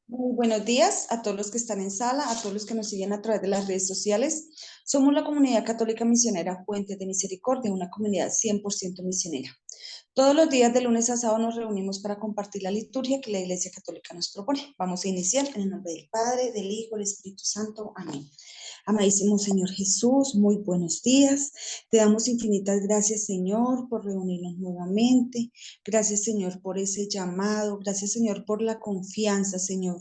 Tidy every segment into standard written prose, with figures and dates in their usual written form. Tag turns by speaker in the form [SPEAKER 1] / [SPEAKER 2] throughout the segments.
[SPEAKER 1] Muy buenos días a todos los que están en sala, a todos los que nos siguen a través de las redes sociales. Somos la comunidad católica misionera Puentes de Misericordia, una comunidad 100% misionera. Todos los días de lunes a sábado nos reunimos para compartir la liturgia que la Iglesia Católica nos propone. Vamos a iniciar en el nombre del Padre, del Hijo, del Espíritu Santo. Amén. Amadísimo Señor Jesús, muy buenos días. Te damos infinitas gracias, Señor, por reunirnos nuevamente. Gracias, Señor, por ese llamado. Gracias, Señor, por la confianza, Señor.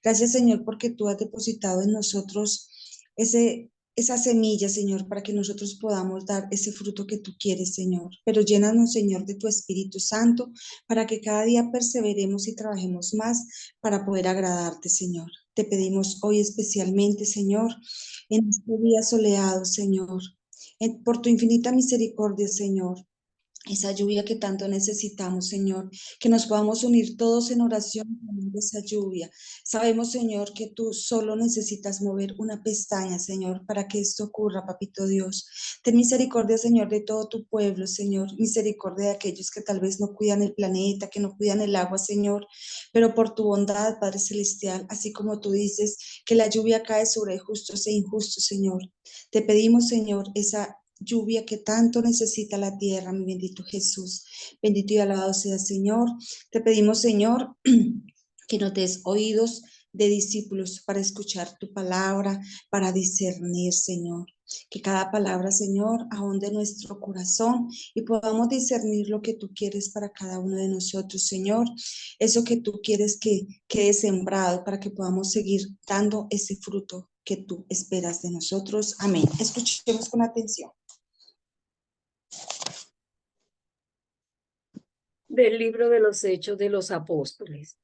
[SPEAKER 1] Gracias, Señor, porque tú has depositado en nosotros esa semilla, Señor, para que nosotros podamos dar ese fruto que tú quieres, Señor. Pero llénanos, Señor, de tu Espíritu Santo, para que cada día perseveremos y trabajemos más para poder agradarte, Señor. Te pedimos hoy especialmente, Señor, en este día soleado, Señor, por tu infinita misericordia, Señor, esa lluvia que tanto necesitamos, Señor, que nos podamos unir todos en oración por esa lluvia. Sabemos, Señor, que tú solo necesitas mover una pestaña, Señor, para que esto ocurra, Papito Dios. Ten misericordia, Señor, de todo tu pueblo, Señor. Misericordia de aquellos que tal vez no cuidan el planeta, que no cuidan el agua, Señor, pero por tu bondad, Padre Celestial, así como tú dices que la lluvia cae sobre justos e injustos, Señor. Te pedimos, Señor, esa lluvia que tanto necesita la tierra, mi bendito Jesús. Bendito y alabado sea, Señor. Te pedimos, Señor, que nos des oídos de discípulos para escuchar tu palabra, para discernir, Señor. Que cada palabra, Señor, ahonde nuestro corazón y podamos discernir lo que tú quieres para cada uno de nosotros, Señor. Eso que tú quieres que quede sembrado para que podamos seguir dando ese fruto que tú esperas de nosotros. Amén. Escuchemos con atención.
[SPEAKER 2] Del libro de los Hechos de los Apóstoles.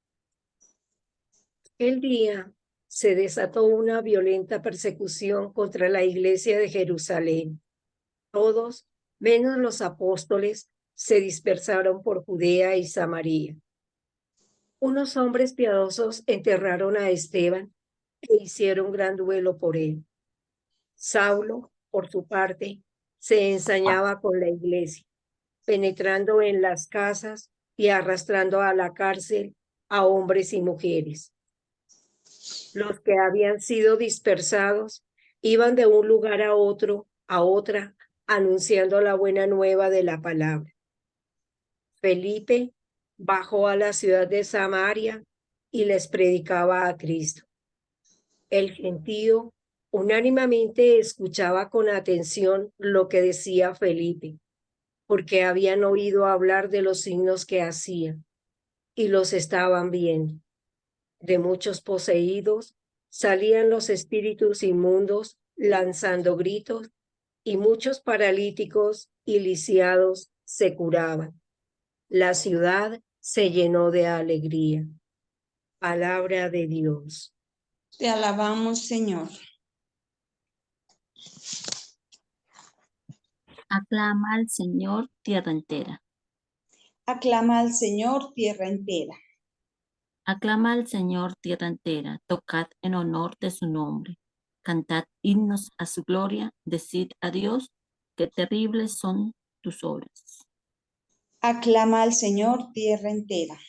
[SPEAKER 2] El día se desató una violenta persecución contra la iglesia de Jerusalén. Todos, menos los apóstoles, se dispersaron por Judea y Samaria. Unos hombres piadosos enterraron a Esteban e hicieron gran duelo por él. Saulo, por su parte, se ensañaba con la iglesia, penetrando en las casas y arrastrando a la cárcel a hombres y mujeres. Los que habían sido dispersados iban de un lugar a otro, a otra, anunciando la buena nueva de la palabra. Felipe bajó a la ciudad de Samaria y les predicaba a Cristo. El gentío unánimemente escuchaba con atención lo que decía Felipe, porque habían oído hablar de los signos que hacía y los estaban viendo. De muchos poseídos salían los espíritus inmundos lanzando gritos, y muchos paralíticos y lisiados se curaban. La ciudad se llenó de alegría. Palabra de Dios.
[SPEAKER 1] Te alabamos, Señor.
[SPEAKER 3] Aclama al Señor tierra entera.
[SPEAKER 1] Aclama al Señor, tierra entera.
[SPEAKER 3] Aclama al Señor tierra entera. Tocad en honor de su nombre. Cantad himnos a su gloria. Decid a Dios qué terribles son tus obras.
[SPEAKER 1] Aclama al Señor, tierra entera.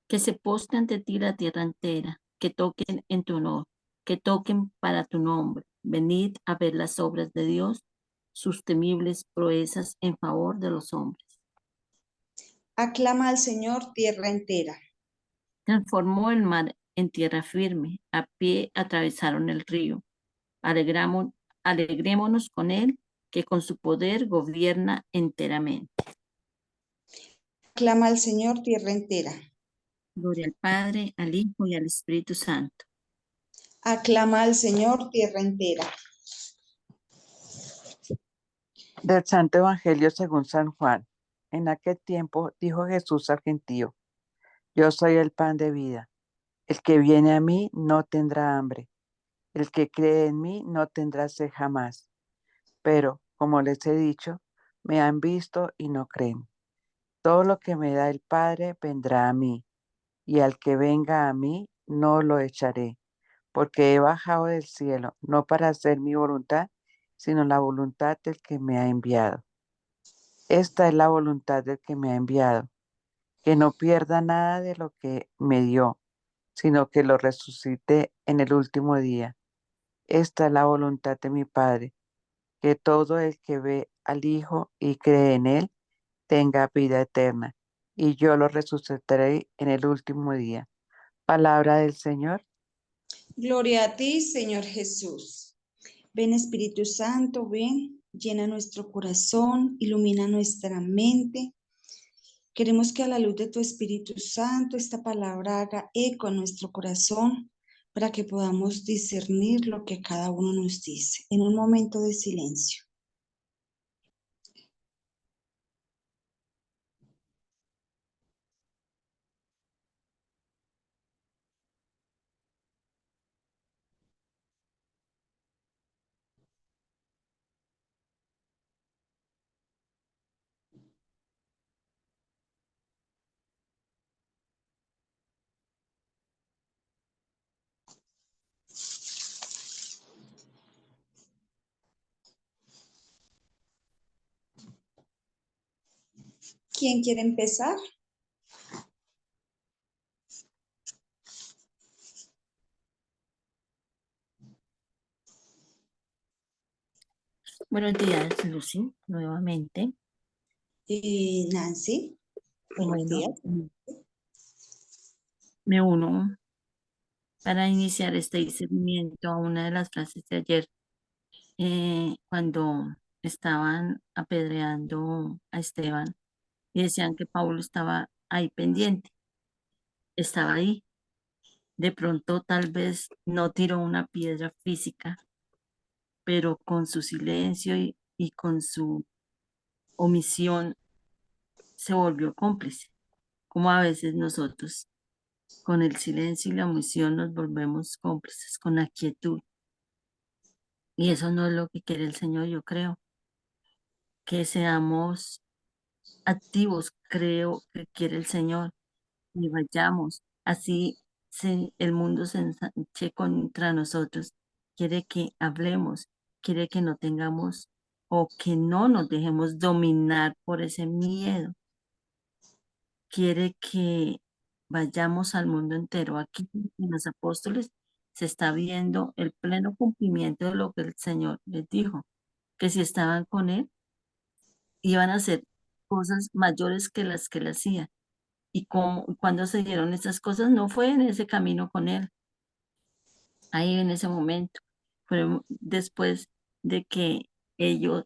[SPEAKER 3] Que se poste ante ti la tierra entera. Que toquen en tu honor. Que toquen para tu nombre. Venid a ver las obras de Dios, sus temibles proezas en favor de los hombres.
[SPEAKER 1] Aclama al Señor, tierra entera.
[SPEAKER 3] Transformó el mar en tierra firme, a pie atravesaron el río. Alegrémonos con él, que con su poder gobierna enteramente.
[SPEAKER 1] Aclama al Señor, tierra entera.
[SPEAKER 3] Gloria al Padre, al Hijo y al Espíritu Santo.
[SPEAKER 1] Aclama al Señor, tierra entera.
[SPEAKER 4] Del Santo Evangelio según San Juan. En aquel tiempo dijo Jesús al gentío: Yo soy el pan de vida. El que viene a mí no tendrá hambre. El que cree en mí no tendrá sed jamás. Pero, como les he dicho, me han visto y no creen. Todo lo que me da el Padre vendrá a mí, y al que venga a mí no lo echaré, porque he bajado del cielo, no para hacer mi voluntad, sino la voluntad del que me ha enviado. Esta es la voluntad del que me ha enviado, que no pierda nada de lo que me dio, sino que lo resucite en el último día. Esta es la voluntad de mi Padre, que todo el que ve al Hijo y cree en Él tenga vida eterna, y yo lo resucitaré en el último día. Palabra del Señor.
[SPEAKER 1] Gloria a ti, Señor Jesús. Ven Espíritu Santo, ven, llena nuestro corazón, ilumina nuestra mente. Queremos que a la luz de tu Espíritu Santo esta palabra haga eco en nuestro corazón para que podamos discernir lo que cada uno nos dice en un momento de silencio. ¿Quién quiere empezar?
[SPEAKER 3] Buenos días, Lucy, nuevamente.
[SPEAKER 1] Nancy, buenos
[SPEAKER 3] Bueno,
[SPEAKER 1] días.
[SPEAKER 3] me uno para iniciar este discernimiento a una de las frases de ayer, cuando estaban apedreando a Esteban y decían que Pablo estaba ahí pendiente, estaba ahí. De pronto tal vez no tiró una piedra física, pero con su silencio y con su omisión se volvió cómplice, como a veces nosotros con el silencio y la omisión nos volvemos cómplices, con la quietud. Y eso no es lo que quiere el Señor, yo creo, que seamos activos, creo que quiere el Señor, y vayamos, así el mundo se ensanche contra nosotros, quiere que hablemos, quiere que no tengamos o que no nos dejemos dominar por ese miedo, quiere que vayamos al mundo entero. Aquí en los apóstoles se está viendo el pleno cumplimiento de lo que el Señor les dijo, que si estaban con Él, iban a hacer cosas mayores que las que Él hacía. Y cuando se dieron estas cosas, no fue en ese camino con Él, ahí en ese momento. Fueron después de que ellos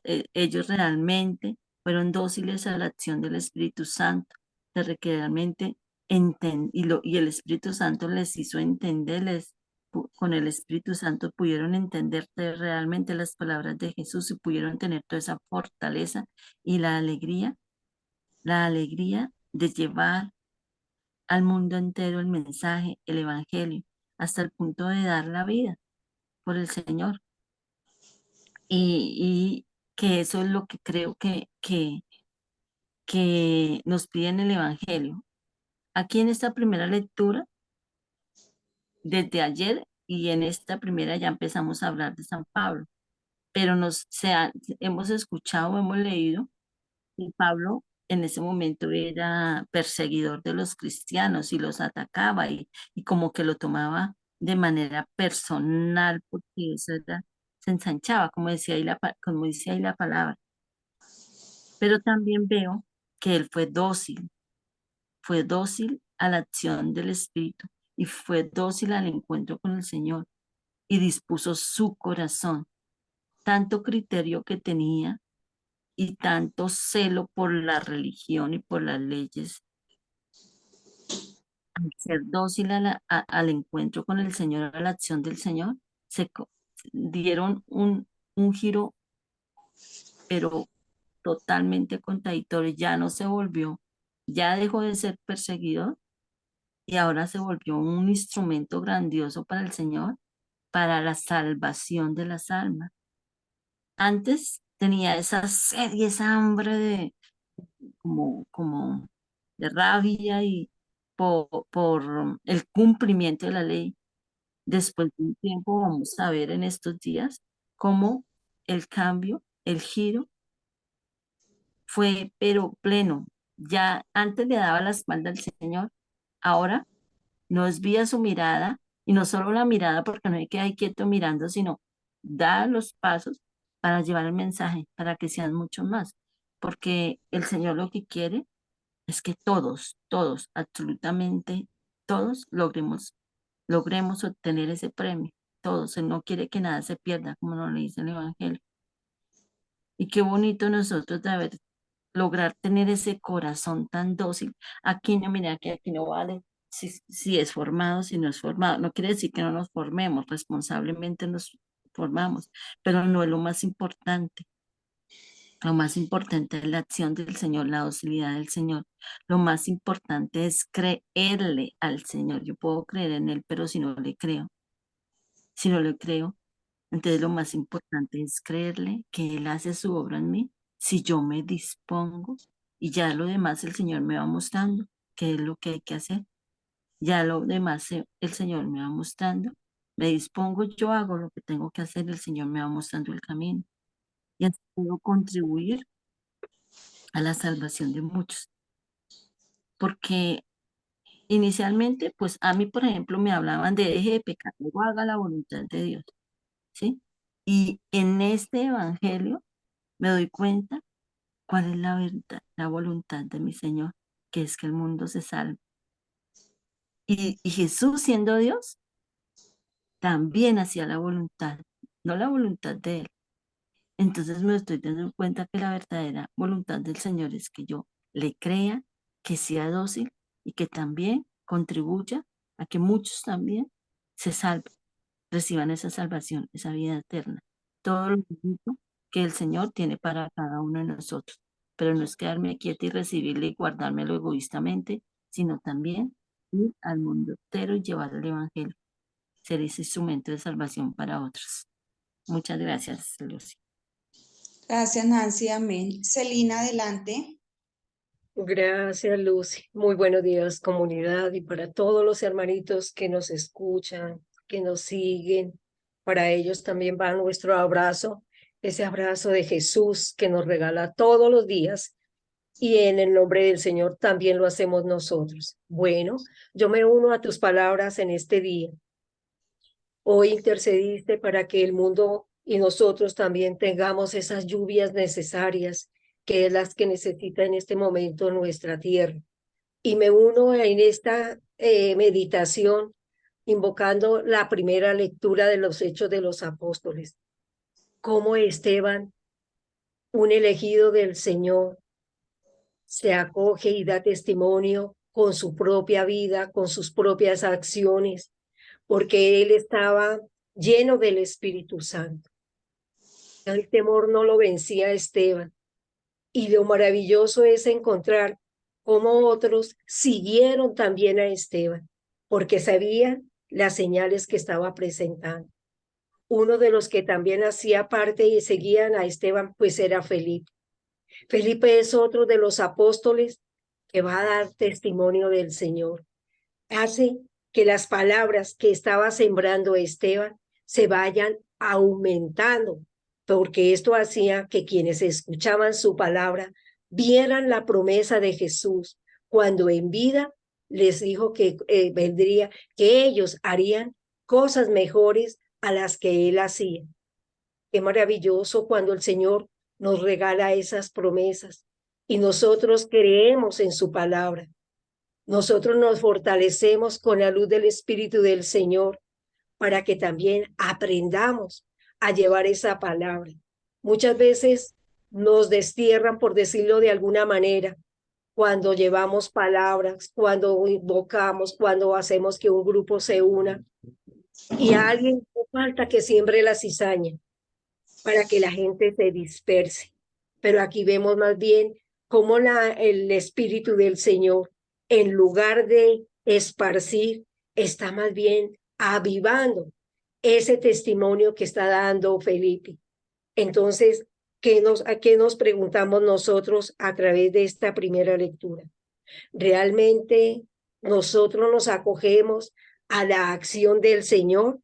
[SPEAKER 3] realmente fueron dóciles a la acción del Espíritu Santo, de que realmente y el Espíritu Santo les hizo entenderles, con el Espíritu Santo pudieron entender realmente las palabras de Jesús y pudieron tener toda esa fortaleza y la alegría de llevar al mundo entero el mensaje, el evangelio, hasta el punto de dar la vida por el Señor. Y que eso es lo que creo que nos pide en el evangelio. Aquí en esta primera lectura, desde ayer y en esta primera ya empezamos a hablar de San Pablo, pero hemos escuchado, hemos leído y Pablo en ese momento era perseguidor de los cristianos y los atacaba y como que lo tomaba de manera personal porque se ensanchaba, como decía como decía ahí la palabra. Pero también veo que él fue dócil a la acción del Espíritu y fue dócil al encuentro con el Señor y dispuso su corazón, tanto criterio que tenía y tanto celo por la religión y por las leyes, al ser dócil al encuentro con el Señor, a la acción del Señor, dieron un giro, pero totalmente contradictorio. Ya no se volvió, ya dejó de ser perseguidor y ahora se volvió un instrumento grandioso para el Señor, para la salvación de las almas. Antes tenía esa sed y esa hambre como de rabia y por el cumplimiento de la ley. Después de un tiempo vamos a ver en estos días cómo el cambio, el giro fue pero pleno. Ya antes le daba la espalda al Señor, ahora no desvía su mirada, y no solo la mirada porque no hay que quedar quieto mirando, sino da los pasos para llevar el mensaje, para que sean muchos más. Porque el Señor lo que quiere es que todos, absolutamente todos logremos obtener ese premio. Todos, Él no quiere que nada se pierda, como nos lo dice el Evangelio. Y qué bonito nosotros de haber lograr tener ese corazón tan dócil. Aquí no, mira, que aquí no vale si es formado, si no es formado. No quiere decir que no nos formemos, responsablemente nos formamos, pero no es lo más importante. Lo más importante es la acción del Señor, la docilidad del Señor. Lo más importante es creerle al Señor. Yo puedo creer en Él, pero si no le creo, entonces lo más importante es creerle que Él hace su obra en mí. Si yo me dispongo, y ya lo demás el Señor me va mostrando qué es lo que hay que hacer. Ya lo demás el Señor me va mostrando. Me dispongo, yo hago lo que tengo que hacer, el Señor me va mostrando el camino. Y así puedo contribuir a la salvación de muchos. Porque inicialmente, pues a mí, por ejemplo, me hablaban de deje de pecar, luego haga la voluntad de Dios, ¿sí? Y en este evangelio me doy cuenta cuál es la verdad, la voluntad de mi Señor, que es que el mundo se salve. Y Jesús, siendo Dios, también hacía la voluntad, no la voluntad de Él. Entonces me estoy dando cuenta que la verdadera voluntad del Señor es que yo le crea, que sea dócil y que también contribuya a que muchos también se salven, reciban esa salvación, esa vida eterna. Todo lo que el Señor tiene para cada uno de nosotros. Pero no es quedarme quieta y recibirle y guardármelo egoístamente, sino también ir al mundo entero y llevar el Evangelio, ser ese instrumento de salvación para otros. Muchas gracias, Lucy.
[SPEAKER 1] Gracias, Nancy. Amén. Celina, adelante.
[SPEAKER 2] Gracias, Lucy. Muy buenos días, comunidad, y para todos los hermanitos que nos escuchan, que nos siguen. Para ellos también va nuestro abrazo, ese abrazo de Jesús que nos regala todos los días. Y en el nombre del Señor también lo hacemos nosotros. Bueno, yo me uno a tus palabras en este día. Hoy intercediste para que el mundo y nosotros también tengamos esas lluvias necesarias, que es las que necesita en este momento nuestra tierra. Y me uno en esta meditación invocando la primera lectura de los Hechos de los Apóstoles. Cómo Esteban, un elegido del Señor, se acoge y da testimonio con su propia vida, con sus propias acciones, porque él estaba lleno del Espíritu Santo. El temor no lo vencía a Esteban. Y lo maravilloso es encontrar cómo otros siguieron también a Esteban, porque sabían las señales que estaba presentando. Uno de los que también hacía parte y seguían a Esteban, pues era Felipe. Felipe es otro de los apóstoles que va a dar testimonio del Señor. Hace que las palabras que estaba sembrando Esteban se vayan aumentando, porque esto hacía que quienes escuchaban su palabra vieran la promesa de Jesús cuando en vida les dijo que vendría, que ellos harían cosas mejores a las que él hacía. Qué maravilloso cuando el Señor nos regala esas promesas y nosotros creemos en su palabra. Nosotros nos fortalecemos con la luz del Espíritu del Señor para que también aprendamos a llevar esa palabra. Muchas veces nos destierran, por decirlo de alguna manera, cuando llevamos palabras, cuando invocamos, cuando hacemos que un grupo se una. Y a alguien no falta que siembre la cizaña para que la gente se disperse. Pero aquí vemos más bien cómo el Espíritu del Señor, en lugar de esparcir, está más bien avivando ese testimonio que está dando Felipe. Entonces, ¿a qué nos preguntamos nosotros a través de esta primera lectura? ¿Realmente nosotros nos acogemos a la acción del Señor?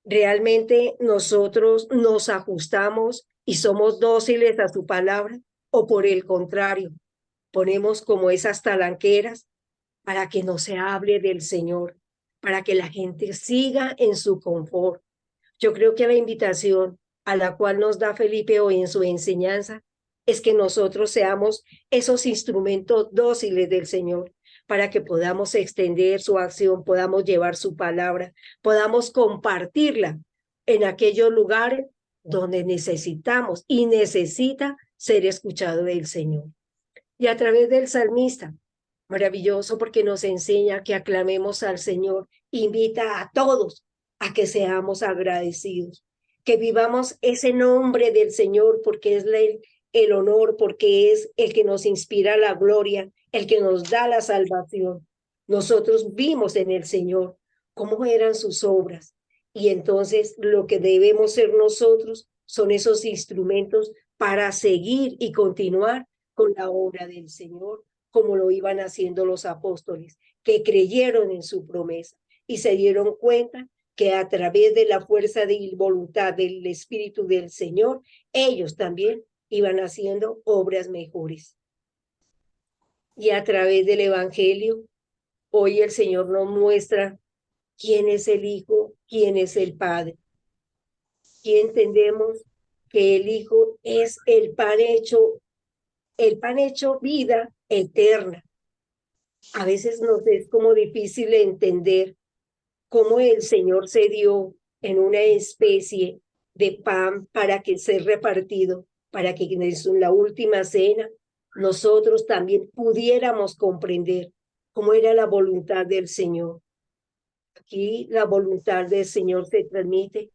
[SPEAKER 2] ¿Realmente nosotros nos ajustamos y somos dóciles a su palabra? o por el contrario, ponemos como esas talanqueras para que no se hable del Señor, para que la gente siga en su confort. Yo creo que la invitación a la cual nos da Felipe hoy en su enseñanza es que nosotros seamos esos instrumentos dóciles del Señor para que podamos extender su acción, podamos llevar su palabra, podamos compartirla en aquellos lugares donde necesitamos y necesita ser escuchado del Señor. Y a través del salmista, maravilloso porque nos enseña que aclamemos al Señor, invita a todos a que seamos agradecidos, que vivamos ese nombre del Señor porque es el honor, porque es el que nos inspira la gloria, el que nos da la salvación. Nosotros vimos en el Señor cómo eran sus obras y entonces lo que debemos ser nosotros son esos instrumentos para seguir y continuar con la obra del Señor, como lo iban haciendo los apóstoles, que creyeron en su promesa y se dieron cuenta que a través de la fuerza de voluntad del Espíritu del Señor, ellos también iban haciendo obras mejores. Y a través del Evangelio, hoy el Señor nos muestra quién es el Hijo, quién es el Padre. Y entendemos que el Hijo es el pan hecho vida eterna. A veces nos es como difícil entender cómo el Señor se dio en una especie de pan para que sea repartido, para que en la última cena nosotros también pudiéramos comprender cómo era la voluntad del Señor. Aquí la voluntad del Señor se transmite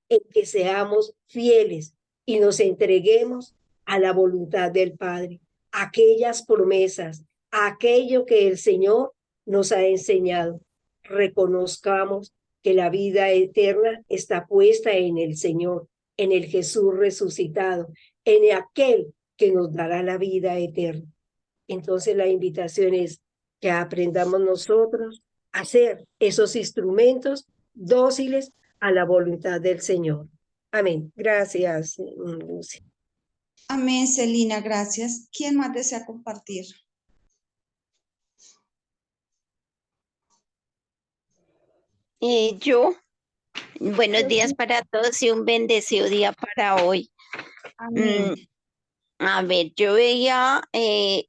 [SPEAKER 2] en que seamos fieles y nos entreguemos a la voluntad del Padre, aquellas promesas, aquello que el Señor nos ha enseñado. Reconozcamos que la vida eterna está puesta en el Señor, en el Jesús resucitado, en aquel que nos dará la vida eterna. Entonces la invitación es que aprendamos nosotros a ser esos instrumentos dóciles a la voluntad del Señor. Amén. Gracias, Lucy.
[SPEAKER 1] Amén, Celina, gracias. ¿Quién más desea compartir?
[SPEAKER 5] Yo, buenos días para todos y un bendecido día para hoy.
[SPEAKER 1] Amén.
[SPEAKER 5] A ver, yo veía del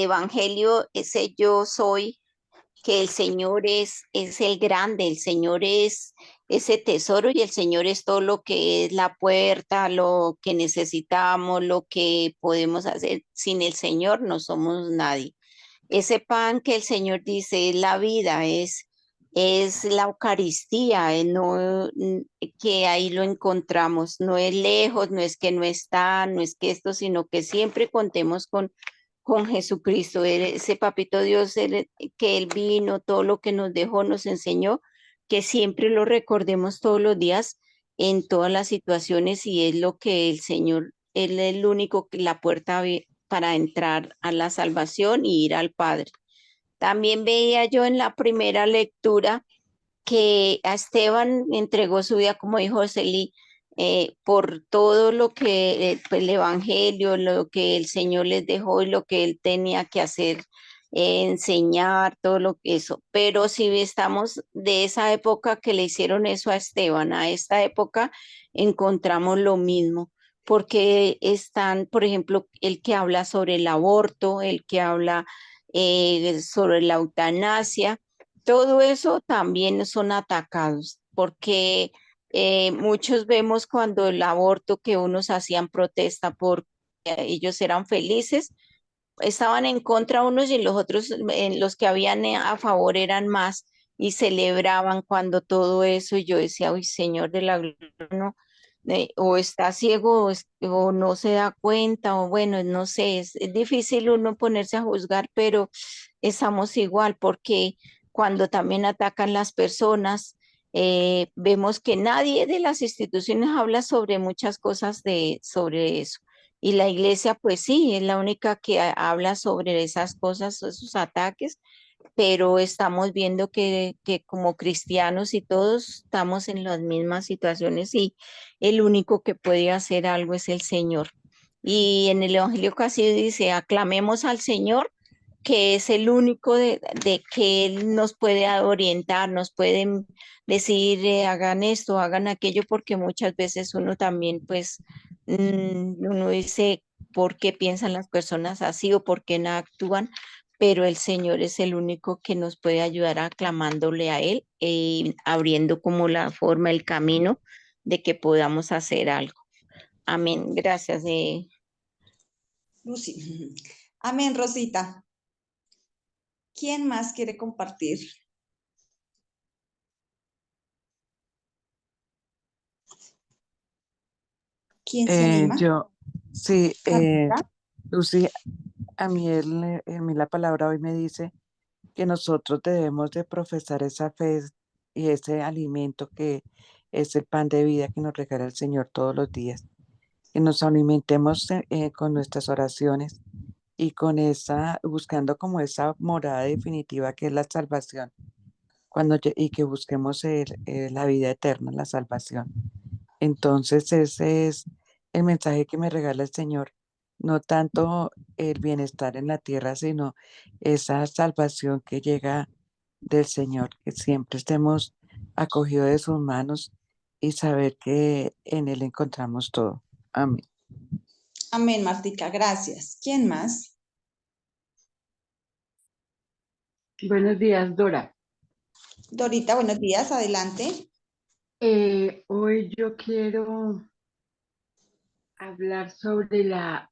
[SPEAKER 5] Evangelio, ese yo soy, que el Señor es el grande, el Señor es ese tesoro y el Señor es todo lo que es la puerta, lo que necesitamos, lo que podemos hacer. Sin el Señor no somos nadie. Ese pan que el Señor dice es la vida, es la Eucaristía, que ahí lo encontramos, no es lejos, no es que no está, no es que esto, sino que siempre contemos con Jesucristo, ese papito Dios, que Él vino, todo lo que nos dejó, nos enseñó, que siempre lo recordemos todos los días en todas las situaciones y es lo que el Señor, Él es el único, la puerta para entrar a la salvación y ir al Padre. También veía yo en la primera lectura que a Esteban entregó su vida, como dijo Celi, por todo lo que el Evangelio, lo que el Señor les dejó y lo que él tenía que hacer, enseñar, todo lo que eso. Pero si estamos de esa época que le hicieron eso a Esteban, a esta época encontramos lo mismo, porque están, por ejemplo, el que habla sobre el aborto, el que habla sobre la eutanasia, todo eso también son atacados, porque muchos vemos cuando el aborto que unos hacían protesta porque ellos eran felices, estaban en contra unos y los otros, los que habían a favor eran más y celebraban cuando todo eso, y yo decía, uy, Señor de la gloria, no, o está ciego o no se da cuenta, o bueno, no sé, es difícil uno ponerse a juzgar, pero estamos igual porque cuando también atacan las personas, vemos que nadie de las instituciones habla sobre muchas cosas sobre eso. Y la iglesia, pues sí, es la única que habla sobre esas cosas, esos ataques, pero estamos viendo que como cristianos y todos estamos en las mismas situaciones y el único que puede hacer algo es el Señor. Y en el Evangelio casi dice, aclamemos al Señor, que es el único de que Él nos puede orientar, nos puede decir, hagan esto, hagan aquello, porque muchas veces uno también, pues, uno dice, ¿por qué piensan las personas así o por qué no actúan? Pero el Señor es el único que nos puede ayudar aclamándole a Él y abriendo como la forma, el camino de que podamos hacer algo. Amén. Gracias.
[SPEAKER 1] Lucy. Amén, Rosita. ¿Quién más quiere compartir? ¿Quién se anima?
[SPEAKER 4] Sí,
[SPEAKER 1] Martica.
[SPEAKER 4] Lucy, a mí la palabra hoy me dice que nosotros debemos de profesar esa fe y ese alimento que es el pan de vida que nos regala el Señor todos los días. Que nos alimentemos con nuestras oraciones y con buscando como esa morada definitiva que es la salvación, y que busquemos la vida eterna, la salvación. Entonces ese es el mensaje que me regala el Señor, no tanto el bienestar en la tierra, sino esa salvación que llega del Señor, que siempre estemos acogidos de sus manos y saber que en Él encontramos todo. Amén.
[SPEAKER 1] Amén, Martica, gracias. ¿Quién más?
[SPEAKER 6] Buenos días, Dora.
[SPEAKER 1] Dorita, buenos días, adelante.
[SPEAKER 6] Hoy yo quiero hablar sobre la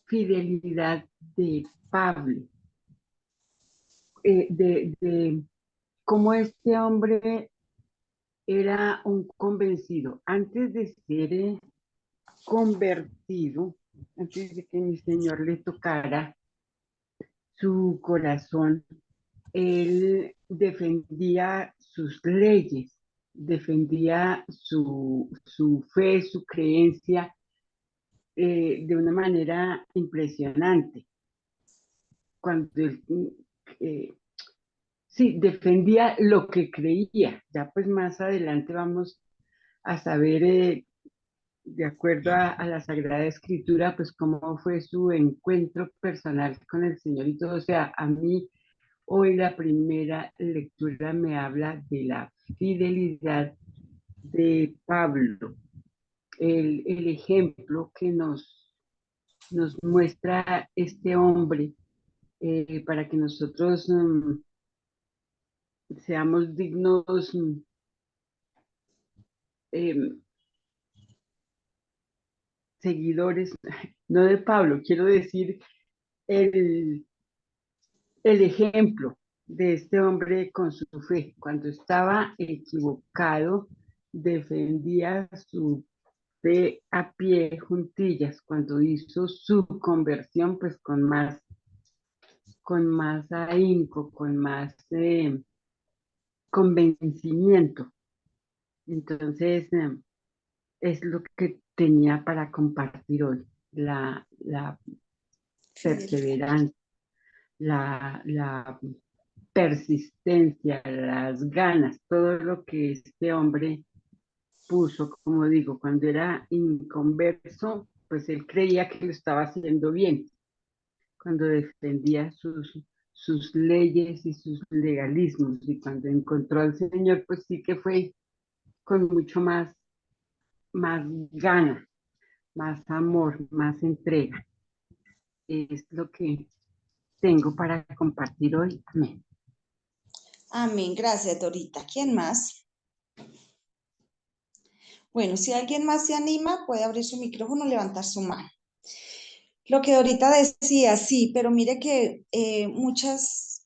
[SPEAKER 6] fidelidad de Pablo, de cómo este hombre era un convencido. Antes de ser convertido, antes de que mi Señor le tocara su corazón, él defendía sus leyes, defendía su fe, su creencia de una manera impresionante. Cuando él, sí, defendía lo que creía. Ya pues más adelante vamos a saber, de acuerdo a la Sagrada Escritura, pues cómo fue su encuentro personal con el Señor y todo. O sea, a mí hoy la primera lectura me habla de la fidelidad de Pablo, el ejemplo que nos muestra este hombre para que nosotros seamos dignos seguidores, no de Pablo, quiero decir el, el ejemplo de este hombre con su fe. Cuando estaba equivocado, defendía su fe a pie juntillas. Cuando hizo su conversión, pues con más ahínco, con más convencimiento. Entonces, es lo que tenía para compartir hoy, la perseverancia, la persistencia, las ganas, todo lo que este hombre puso, como digo, cuando era inconverso, pues él creía que lo estaba haciendo bien, cuando defendía sus leyes y sus legalismos, y cuando encontró al Señor, pues sí que fue con mucho más ganas, más amor, más entrega. Es lo que tengo para compartir hoy. Amén.
[SPEAKER 1] Amén, gracias, Dorita. ¿Quién más? Bueno, si alguien más se anima, puede abrir su micrófono, levantar su mano. Lo que Dorita decía, sí, pero mire que muchas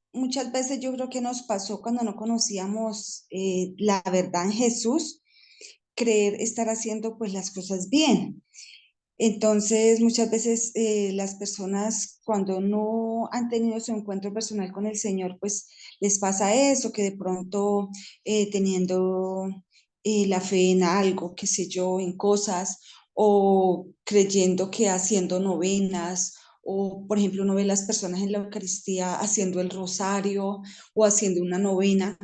[SPEAKER 1] veces yo creo que nos pasó cuando no conocíamos la verdad en Jesús, creer estar haciendo pues las cosas bien. Entonces, muchas veces las personas cuando no han tenido su encuentro personal con el Señor, pues les pasa eso, que de pronto teniendo la fe en algo, qué sé yo, en cosas, o creyendo que haciendo novenas, o por ejemplo, uno ve las personas en la Eucaristía haciendo el rosario o haciendo una novena,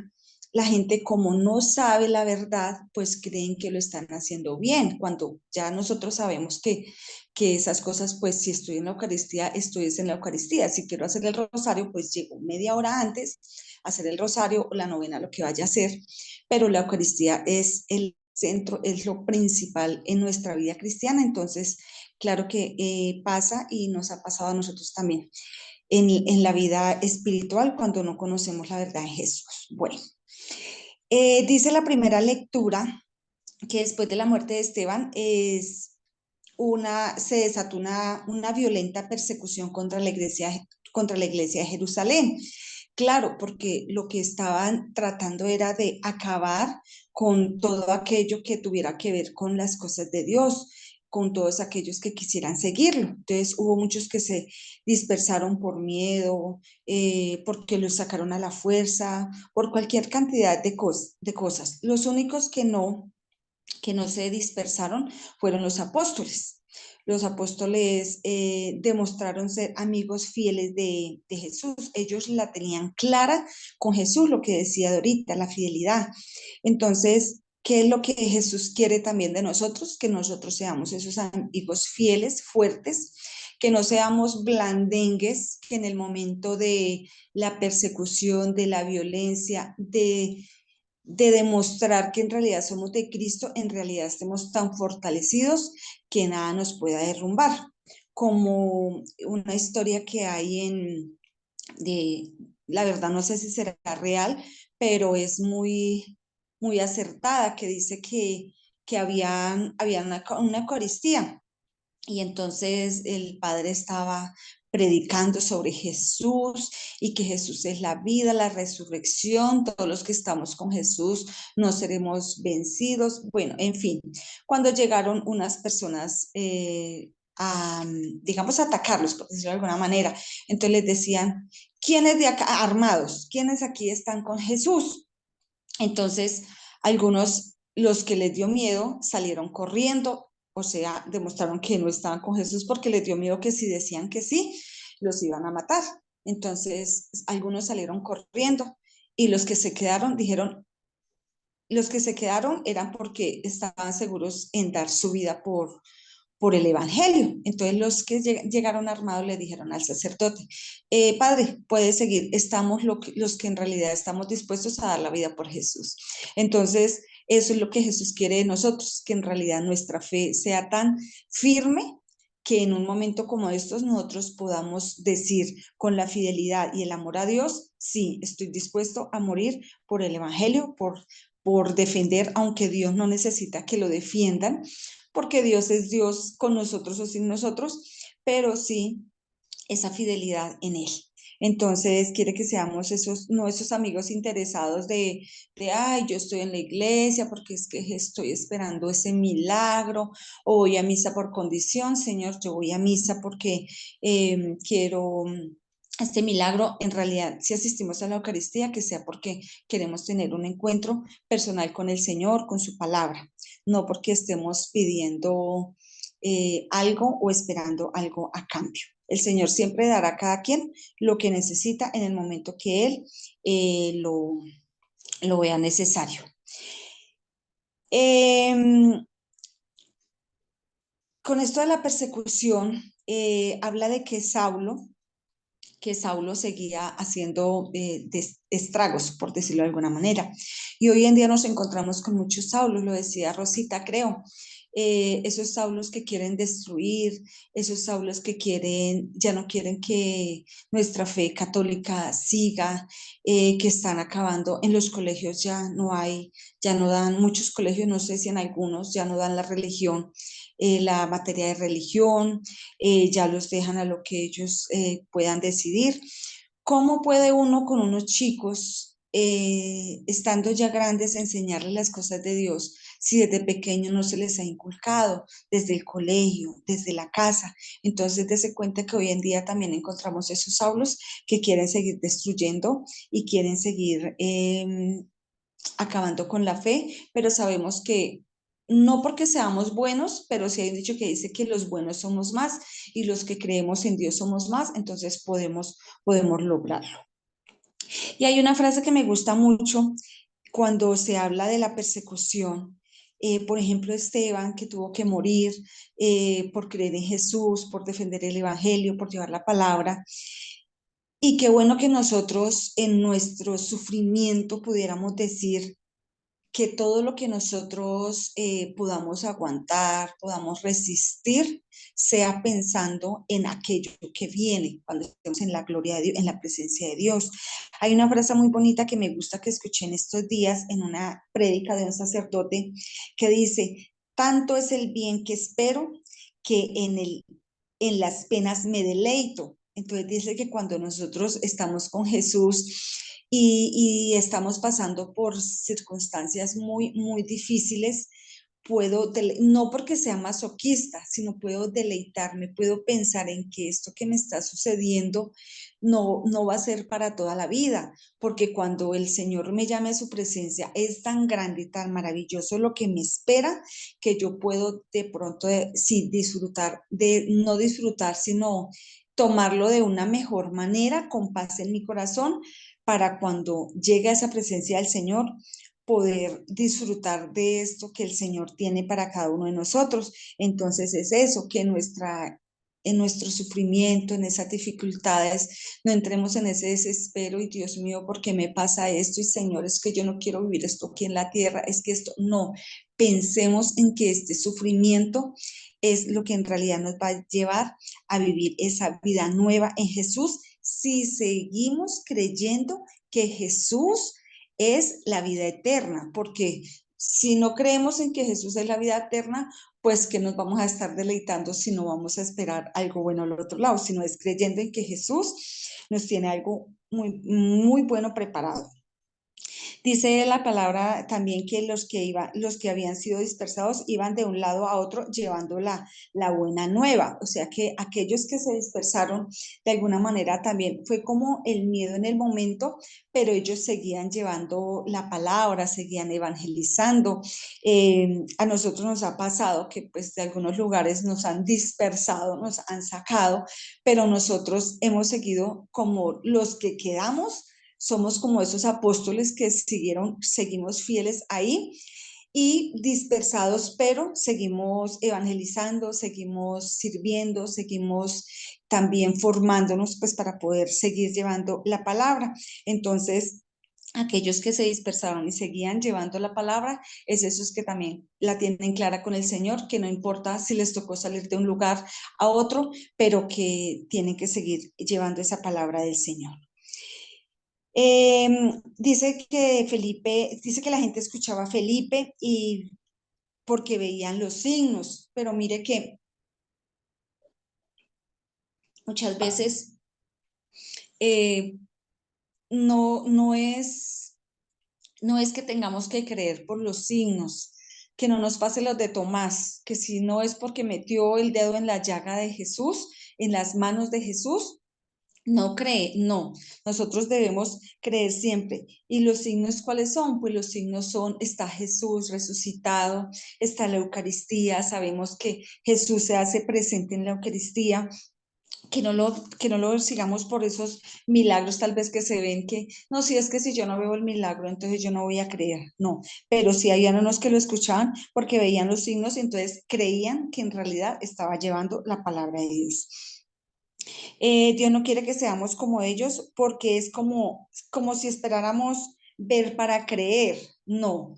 [SPEAKER 1] la gente como no sabe la verdad, pues creen que lo están haciendo bien, cuando ya nosotros sabemos que esas cosas, pues si estoy en la Eucaristía, estoy en la Eucaristía. Si quiero hacer el rosario, pues llego media hora antes a hacer el rosario o la novena, lo que vaya a hacer, pero la Eucaristía es el centro, es lo principal en nuestra vida cristiana. Entonces, claro que pasa y nos ha pasado a nosotros también en la vida espiritual cuando no conocemos la verdad en Jesús. Bueno, dice la primera lectura que después de la muerte de Esteban se desató una violenta persecución contra la iglesia de Jerusalén. Claro, porque lo que estaban tratando era de acabar con todo aquello que tuviera que ver con las cosas de Dios, con todos aquellos que quisieran seguirlo. Entonces hubo muchos que se dispersaron por miedo, porque los sacaron a la fuerza, por cualquier cantidad de cosas. Los únicos que no se dispersaron fueron los apóstoles. Los apóstoles demostraron ser amigos fieles de Jesús. Ellos la tenían clara con Jesús, lo que decía de ahorita, la fidelidad. Entonces, ¿qué es lo que Jesús quiere también de nosotros? Que nosotros seamos esos amigos fieles, fuertes, que no seamos blandengues, que en el momento de la persecución, de la violencia, de demostrar que en realidad somos de Cristo, en realidad estemos tan fortalecidos que nada nos pueda derrumbar. Como una historia que hay la verdad no sé si será real, pero es muy acertada, que dice que había una Eucaristía y entonces el padre estaba predicando sobre Jesús y que Jesús es la vida, la resurrección, todos los que estamos con Jesús no seremos vencidos. Bueno, en fin, cuando llegaron unas personas digamos, a atacarlos, por decirlo de alguna manera, entonces les decían, ¿quiénes de acá armados? ¿Quiénes aquí están con Jesús? Entonces, algunos, los que les dio miedo, salieron corriendo, o sea, demostraron que no estaban con Jesús porque les dio miedo que si decían que sí, los iban a matar. Entonces, algunos salieron corriendo y los que se quedaron dijeron, los que se quedaron eran porque estaban seguros en dar su vida por el Evangelio. Entonces los que llegaron armados le dijeron al sacerdote, padre, puede seguir, estamos los que en realidad estamos dispuestos a dar la vida por Jesús. Entonces, eso es lo que Jesús quiere de nosotros, que en realidad nuestra fe sea tan firme que en un momento como estos nosotros podamos decir con la fidelidad y el amor a Dios, sí, estoy dispuesto a morir por el Evangelio, por defender, aunque Dios no necesita que lo defiendan, porque Dios es Dios con nosotros o sin nosotros, pero sí esa fidelidad en Él. Entonces quiere que seamos no esos amigos interesados ay, yo estoy en la iglesia porque es que estoy esperando ese milagro, o voy a misa por condición, Señor, yo voy a misa porque quiero este milagro. En realidad, si asistimos a la Eucaristía, que sea porque queremos tener un encuentro personal con el Señor, con su palabra, no porque estemos pidiendo algo o esperando algo a cambio. El Señor siempre dará a cada quien lo que necesita en el momento que Él lo vea necesario. Con esto de la persecución, habla de que Saulo seguía haciendo estragos, por decirlo de alguna manera. Y hoy en día nos encontramos con muchos Saulos, lo decía Rosita, creo. Esos Saulos que quieren destruir, esos Saulos que ya no quieren que nuestra fe católica siga, que están acabando. En los colegios ya no dan, muchos colegios, no sé si en algunos, ya no dan la religión, la materia de religión, ya los dejan a lo que ellos puedan decidir. ¿Cómo puede uno con unos chicos, estando ya grandes, enseñarles las cosas de Dios si desde pequeño no se les ha inculcado, desde el colegio, desde la casa? Entonces, dése cuenta que hoy en día también encontramos esos Saulos que quieren seguir destruyendo y quieren seguir acabando con la fe, pero sabemos que no porque seamos buenos, pero sí hay un dicho que dice que los buenos somos más y los que creemos en Dios somos más, entonces podemos lograrlo. Y hay una frase que me gusta mucho cuando se habla de la persecución, por ejemplo, Esteban, que tuvo que morir por creer en Jesús, por defender el Evangelio, por llevar la palabra. Y qué bueno que nosotros en nuestro sufrimiento pudiéramos decir que todo lo que nosotros podamos aguantar, podamos resistir, sea pensando en aquello que viene, cuando estemos en la gloria de Dios, en la presencia de Dios. Hay una frase muy bonita que me gusta que escuché en estos días en una prédica de un sacerdote que dice, tanto es el bien que espero que en las penas me deleito. Entonces dice que cuando nosotros estamos con Jesús y estamos pasando por circunstancias muy difíciles, no porque sea masoquista, sino puedo deleitarme, puedo pensar en que esto que me está sucediendo no va a ser para toda la vida, porque cuando el Señor me llame a su presencia es tan grande y tan maravilloso lo que me espera, que yo puedo de pronto sí disfrutar, no disfrutar, sino tomarlo de una mejor manera, con paz en mi corazón, para cuando llegue a esa presencia del Señor, poder disfrutar de esto que el Señor tiene para cada uno de nosotros. Entonces es eso, que en nuestro sufrimiento, en esas dificultades, no entremos en ese desespero y Dios mío, ¿por qué me pasa esto? Y Señor, es que yo no quiero vivir esto aquí en la tierra, es que esto, no, pensemos en que este sufrimiento es lo que en realidad nos va a llevar a vivir esa vida nueva en Jesús, si seguimos creyendo que Jesús es la vida eterna, porque si no creemos en que Jesús es la vida eterna, pues que nos vamos a estar deleitando si no vamos a esperar algo bueno al otro lado, sino es creyendo en que Jesús nos tiene algo muy bueno preparado. Dice la palabra también que los que habían sido dispersados iban de un lado a otro llevando la buena nueva. O sea que aquellos que se dispersaron de alguna manera también fue como el miedo en el momento, pero ellos seguían llevando la palabra, seguían evangelizando. A nosotros nos ha pasado que pues de algunos lugares nos han dispersado, nos han sacado, pero nosotros hemos seguido como los que quedamos, somos como esos apóstoles que seguimos fieles ahí y dispersados, pero seguimos evangelizando, seguimos sirviendo, seguimos también formándonos pues para poder seguir llevando la palabra. Entonces, aquellos que se dispersaron y seguían llevando la palabra, es esos que también la tienen clara con el Señor, que no importa si les tocó salir de un lugar a otro, pero que tienen que seguir llevando esa palabra del Señor. Dice que la gente escuchaba a Felipe y porque veían los signos, pero mire que muchas veces no es que tengamos que creer por los signos, que no nos pase los de Tomás, que si no es porque metió el dedo en la llaga de Jesús, en las manos de Jesús, no cree, no. Nosotros debemos creer siempre. ¿Y los signos cuáles son? Pues los signos son, está Jesús resucitado, está la Eucaristía, sabemos que Jesús se hace presente en la Eucaristía, que no lo sigamos por esos milagros tal vez que se ven que, no, si es que si yo no veo el milagro, entonces yo no voy a creer, no, pero sí habían unos que lo escuchaban porque veían los signos y entonces creían que en realidad estaba llevando la palabra de Dios. Dios no quiere que seamos como ellos porque es como si esperáramos ver para creer. No,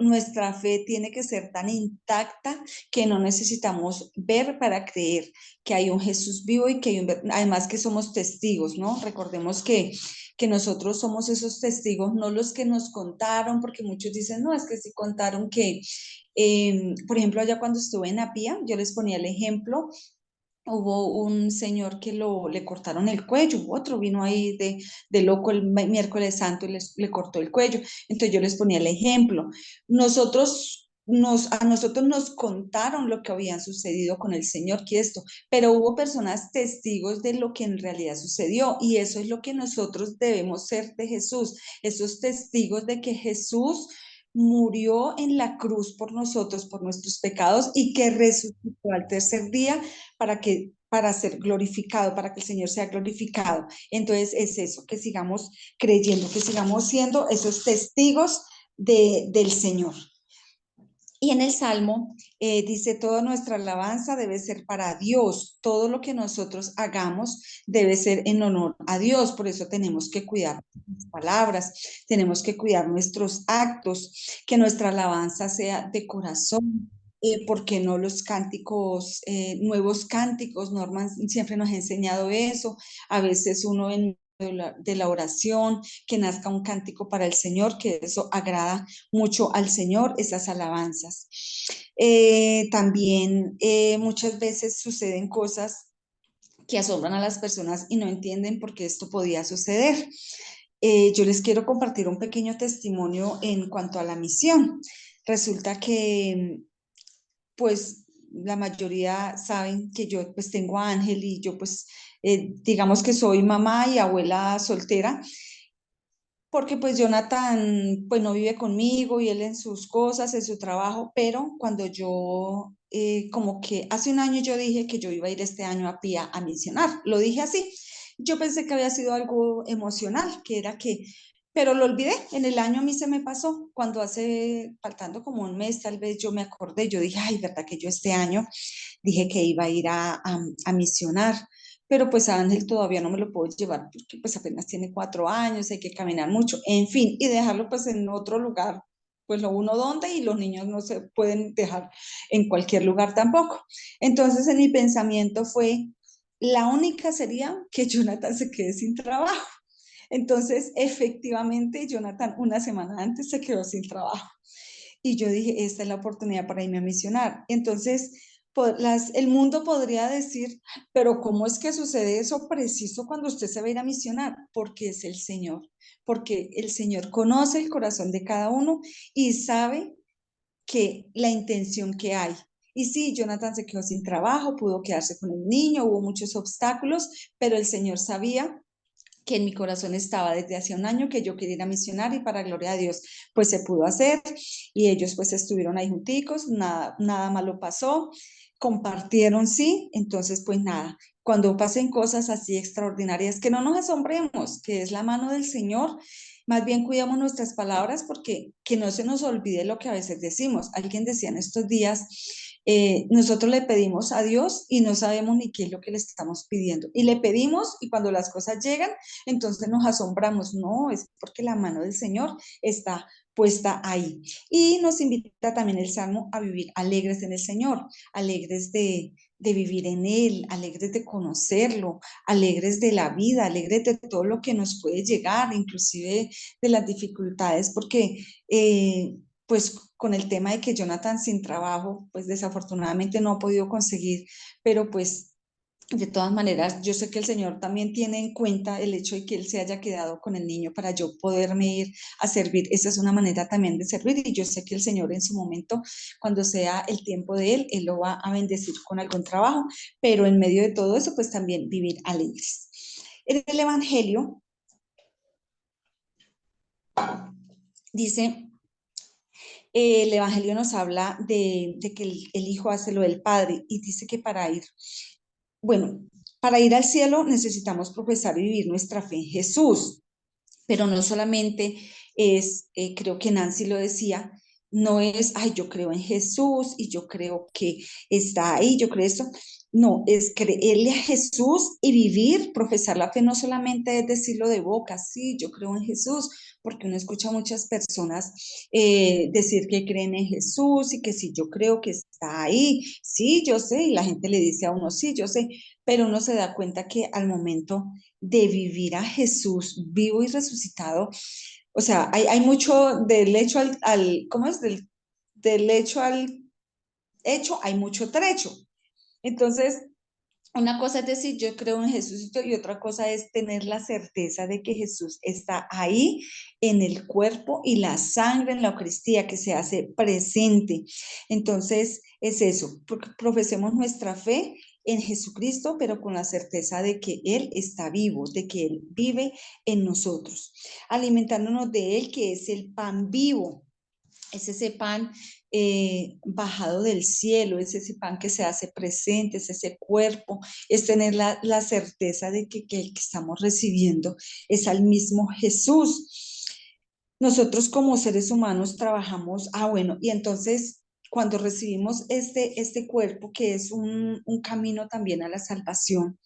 [SPEAKER 1] nuestra fe tiene que ser tan intacta que no necesitamos ver para creer que hay un Jesús vivo y que hay además que somos testigos, ¿no? Recordemos que nosotros somos esos testigos, no los que nos contaron, porque muchos dicen, no, es que sí contaron que, por ejemplo, allá cuando estuve en Apía, yo les ponía el ejemplo. Hubo un señor que le cortaron el cuello, otro vino ahí de loco el miércoles santo y le cortó el cuello. Entonces yo les ponía el ejemplo. A nosotros nos contaron lo que había sucedido con el Señor, que esto, pero hubo personas testigos de lo que en realidad sucedió y eso es lo que nosotros debemos ser de Jesús, esos testigos de que Jesús murió en la cruz por nosotros, por nuestros pecados y que resucitó al tercer día para ser glorificado, para que el Señor sea glorificado. Entonces es eso, que sigamos creyendo, que sigamos siendo esos testigos del Señor. Y en el Salmo dice, toda nuestra alabanza debe ser para Dios, todo lo que nosotros hagamos debe ser en honor a Dios, por eso tenemos que cuidar nuestras palabras, tenemos que cuidar nuestros actos, que nuestra alabanza sea de corazón. Porque no los cánticos, nuevos cánticos? Norman siempre nos ha enseñado eso. A veces uno en de la oración, que nazca un cántico para el Señor, que eso agrada mucho al Señor, esas alabanzas. También muchas veces suceden cosas que asombran a las personas y no entienden por qué esto podía suceder. Yo les quiero compartir un pequeño testimonio en cuanto a la misión. Resulta que, pues, la mayoría saben que yo pues tengo a Ángel y yo pues digamos que soy mamá y abuela soltera, porque pues Jonathan pues no vive conmigo y él en sus cosas, en su trabajo, pero cuando yo, como que hace un año yo dije que yo iba a ir este año a Pía a misionar, lo dije así. Yo pensé que había sido algo emocional, que era que, pero lo olvidé, en el año a mí se me pasó, cuando faltando como un mes tal vez yo me acordé, yo dije, ay, verdad que yo este año dije que iba a ir a misionar, pero pues a Ángel todavía no me lo puedo llevar porque pues apenas tiene 4 años, hay que caminar mucho, en fin, y dejarlo pues en otro lugar, pues lo uno donde y los niños no se pueden dejar en cualquier lugar tampoco. Entonces en mi pensamiento fue, la única sería que Jonathan se quede sin trabajo. Entonces efectivamente Jonathan una semana antes se quedó sin trabajo. Y yo dije, esta es la oportunidad para irme a misionar. Entonces, el mundo podría decir, pero ¿cómo es que sucede eso preciso cuando usted se va a ir a misionar? Porque es el Señor, porque el Señor conoce el corazón de cada uno y sabe que la intención que hay. Y sí, Jonathan se quedó sin trabajo, pudo quedarse con el niño, hubo muchos obstáculos, pero el Señor sabía que en mi corazón estaba desde hace un año que yo quería ir a misionar y para gloria a Dios pues se pudo hacer y ellos pues estuvieron ahí junticos, nada malo pasó, compartieron sí, entonces pues nada, cuando pasen cosas así extraordinarias que no nos asombremos, que es la mano del Señor, más bien cuidamos nuestras palabras porque que no se nos olvide lo que a veces decimos. Alguien decía en estos días, nosotros le pedimos a Dios y no sabemos ni qué es lo que le estamos pidiendo. Y le pedimos y cuando las cosas llegan, entonces nos asombramos. No, es porque la mano del Señor está puesta ahí. Y nos invita también el Salmo a vivir alegres en el Señor, alegres de vivir en Él, alegres de conocerlo, alegres de la vida, alegres de todo lo que nos puede llegar, inclusive de las dificultades, porque pues con el tema de que Jonathan sin trabajo, pues desafortunadamente no ha podido conseguir, pero pues de todas maneras, yo sé que el Señor también tiene en cuenta el hecho de que Él se haya quedado con el niño para yo poderme ir a servir. Esa es una manera también de servir y yo sé que el Señor en su momento, cuando sea el tiempo de Él, Él lo va a bendecir con algún trabajo, pero en medio de todo eso, pues también vivir alegres. En el Evangelio dice, el Evangelio nos habla de que el Hijo hace lo del Padre y dice que bueno, para ir al cielo necesitamos profesar y vivir nuestra fe en Jesús, pero no solamente es, creo que Nancy lo decía, no es, ay, yo creo en Jesús y yo creo que está ahí, yo creo esto. No, es creerle a Jesús y vivir, profesar la fe, no solamente es decirlo de boca, sí, yo creo en Jesús, porque uno escucha a muchas personas decir que creen en Jesús y que sí, yo creo que está ahí, sí, yo sé, y la gente le dice a uno, sí, yo sé, pero uno se da cuenta que al momento de vivir a Jesús vivo y resucitado, o sea, hay mucho del hecho ¿cómo es? Del hecho al hecho, hay mucho trecho. Entonces, una cosa es decir, yo creo en Jesús y otra cosa es tener la certeza de que Jesús está ahí en el cuerpo y la sangre en la Eucaristía que se hace presente. Entonces, es eso, porque profesemos nuestra fe en Jesucristo, pero con la certeza de que Él está vivo, de que Él vive en nosotros, alimentándonos de Él, que es el pan vivo. Es ese pan bajado del cielo, es ese pan que se hace presente, es ese cuerpo, es tener la certeza de que el que estamos recibiendo es al mismo Jesús. nosotros como seres humanos trabajamos, bueno, y entonces cuando recibimos este cuerpo, que es un camino también a la salvación,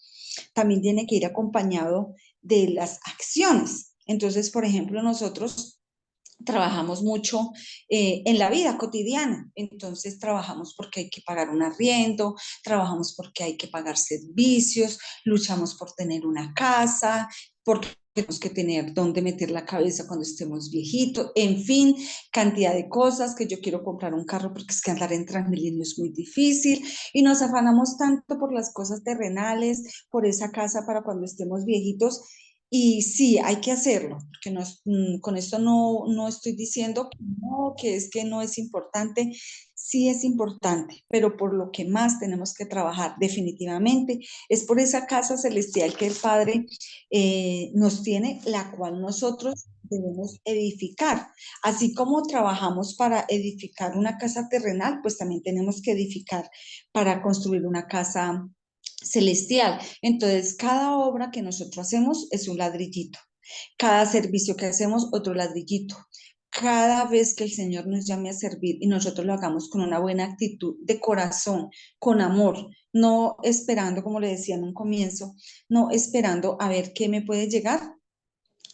[SPEAKER 1] también tiene que ir acompañado de las acciones. Entonces, por ejemplo, nosotros trabajamos mucho en la vida cotidiana, entonces trabajamos porque hay que pagar un arriendo, trabajamos porque hay que pagar servicios, luchamos por tener una casa, porque tenemos que tener dónde meter la cabeza cuando estemos viejitos, en fin, cantidad de cosas, que yo quiero comprar un carro porque es que andar en Transmilenio es muy difícil, y nos afanamos tanto por las cosas terrenales, por esa casa para cuando estemos viejitos. Y sí, hay que hacerlo, porque con esto no estoy diciendo que no, que es que no es importante, sí es importante, pero por lo que más tenemos que trabajar definitivamente es por esa casa celestial que el Padre nos tiene, la cual nosotros debemos edificar. Así como trabajamos para edificar una casa terrenal, pues también tenemos que edificar para construir una casa celestial. Entonces, cada obra que nosotros hacemos es un ladrillito. Cada servicio que hacemos, otro ladrillito. Cada vez que el Señor nos llame a servir y nosotros lo hagamos con una buena actitud de corazón, con amor, no esperando, como le decía en un comienzo, no esperando a ver qué me puede llegar,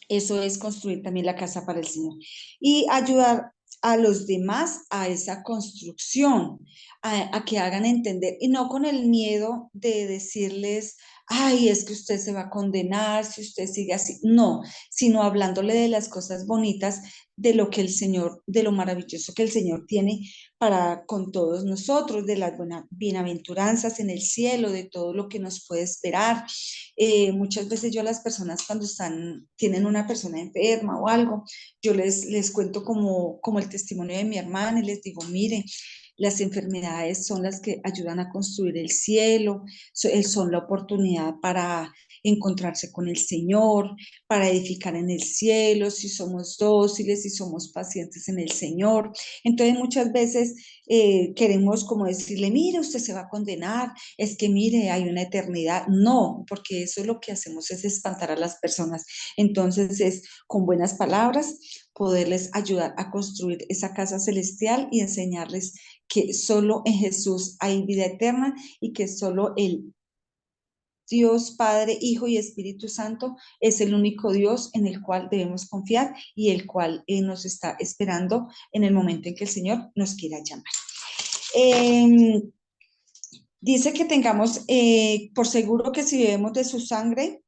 [SPEAKER 1] eso es construir también la casa para el Señor y ayudar a los demás a esa construcción, a que hagan entender y no con el miedo de decirles, ay, es que usted se va a condenar si usted sigue así. No, sino hablándole de las cosas bonitas, de lo que el Señor, de lo maravilloso que el Señor tiene para con todos nosotros, de las buenas bienaventuranzas en el cielo, de todo lo que nos puede esperar. Muchas veces yo a las personas cuando tienen una persona enferma o algo, yo les cuento como el testimonio de mi hermana y les digo, mire, las enfermedades son las que ayudan a construir el cielo, son la oportunidad para encontrarse con el Señor, para edificar en el cielo, si somos dóciles, si somos pacientes en el Señor. Entonces muchas veces queremos como decirle, mire, usted se va a condenar, es que mire, hay una eternidad. No, porque eso lo que hacemos es espantar a las personas. Entonces es con buenas palabras poderles ayudar a construir esa casa celestial y enseñarles que solo en Jesús hay vida eterna y que solo el Dios Padre, Hijo y Espíritu Santo es el único Dios en el cual debemos confiar y el cual nos está esperando en el momento en que el Señor nos quiera llamar. Eh, Dice que tengamos por seguro que si bebemos de su sangre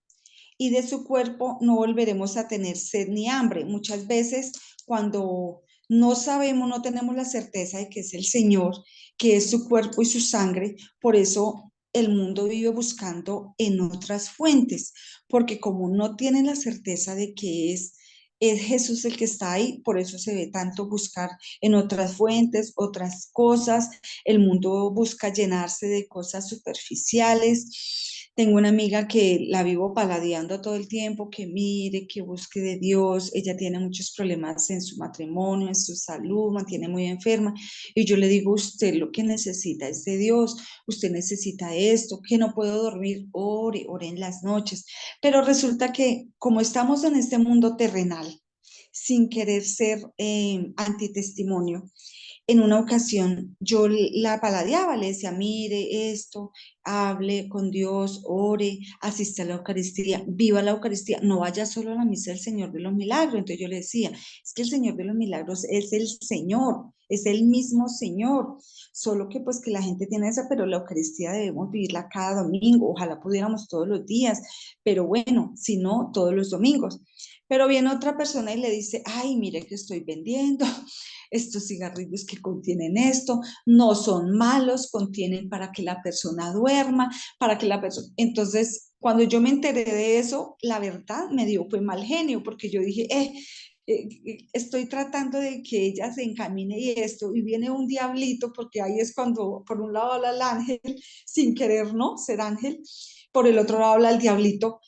[SPEAKER 1] y de su cuerpo, no volveremos a tener sed ni hambre. Muchas veces cuando no sabemos, no tenemos la certeza de que es el Señor, que es su cuerpo y su sangre, por eso el mundo vive buscando en otras fuentes, porque como no tienen la certeza de que es Jesús el que está ahí, por eso se ve tanto buscar en otras fuentes, otras cosas. El mundo busca llenarse de cosas superficiales. Tengo una amiga que la vivo paladeando todo el tiempo, que mire, que busque de Dios. Ella tiene muchos problemas en su matrimonio, en su salud, mantiene muy enferma. Y yo le digo, usted lo que necesita es de Dios, usted necesita esto, que no puedo dormir, ore, ore en las noches. Pero resulta que como estamos en este mundo terrenal, sin querer ser antitestimonio, en una ocasión yo la paladeaba, le decía, mire esto, hable con Dios, ore, asista a la Eucaristía, viva la Eucaristía, no vaya solo a la misa del Señor de los Milagros. Entonces yo le decía, es que el Señor de los Milagros es el Señor, es el mismo Señor, solo que pues que la gente tiene esa, pero la Eucaristía debemos vivirla cada domingo, ojalá pudiéramos todos los días, pero bueno, si no, todos los domingos. Pero viene otra persona y le dice, ay, mire que estoy vendiendo estos cigarrillos que contienen esto, no son malos, contienen para que la persona duerma, para que la persona... Entonces, cuando yo me enteré de eso, la verdad me dio fue mal genio, porque yo dije, estoy tratando de que ella se encamine y esto, y viene un diablito, porque ahí es cuando por un lado habla el ángel, sin querer, ¿no? Ser ángel, por el otro lado habla el diablito,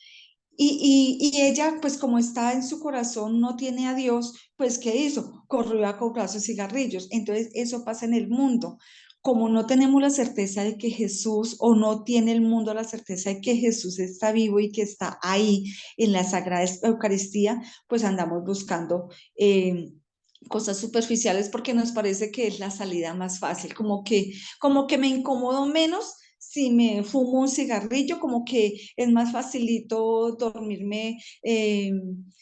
[SPEAKER 1] y ella, pues como está en su corazón, no tiene a Dios, pues ¿qué hizo? Corrió a comprar sus cigarrillos. Entonces, eso pasa en el mundo. como no tenemos la certeza de que Jesús, o no tiene el mundo la certeza de que Jesús está vivo y que está ahí en la Sagrada Eucaristía, pues andamos buscando cosas superficiales porque nos parece que es la salida más fácil, como que me incomodo menos si me fumo un cigarrillo, como que es más facilito dormirme,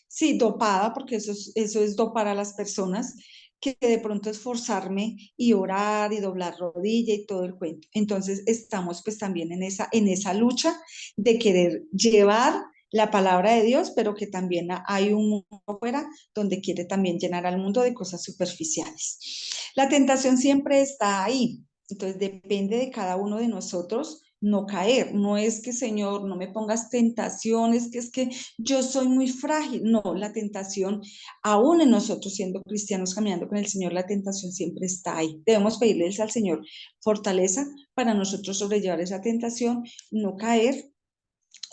[SPEAKER 1] sí, dopada, porque eso es dopar a las personas, que de pronto esforzarme y orar y doblar rodilla y todo el cuento. Entonces estamos pues también en esa lucha de querer llevar la palabra de Dios, pero que también hay un mundo afuera donde quiere también llenar al mundo de cosas superficiales. La tentación siempre está ahí, entonces depende de cada uno de nosotros no caer. No es que, Señor, no me pongas tentaciones, que es que yo soy muy frágil. No, la tentación, aún en nosotros siendo cristianos caminando con el Señor, la tentación siempre está ahí. Debemos pedirle al Señor fortaleza para nosotros sobrellevar esa tentación, no caer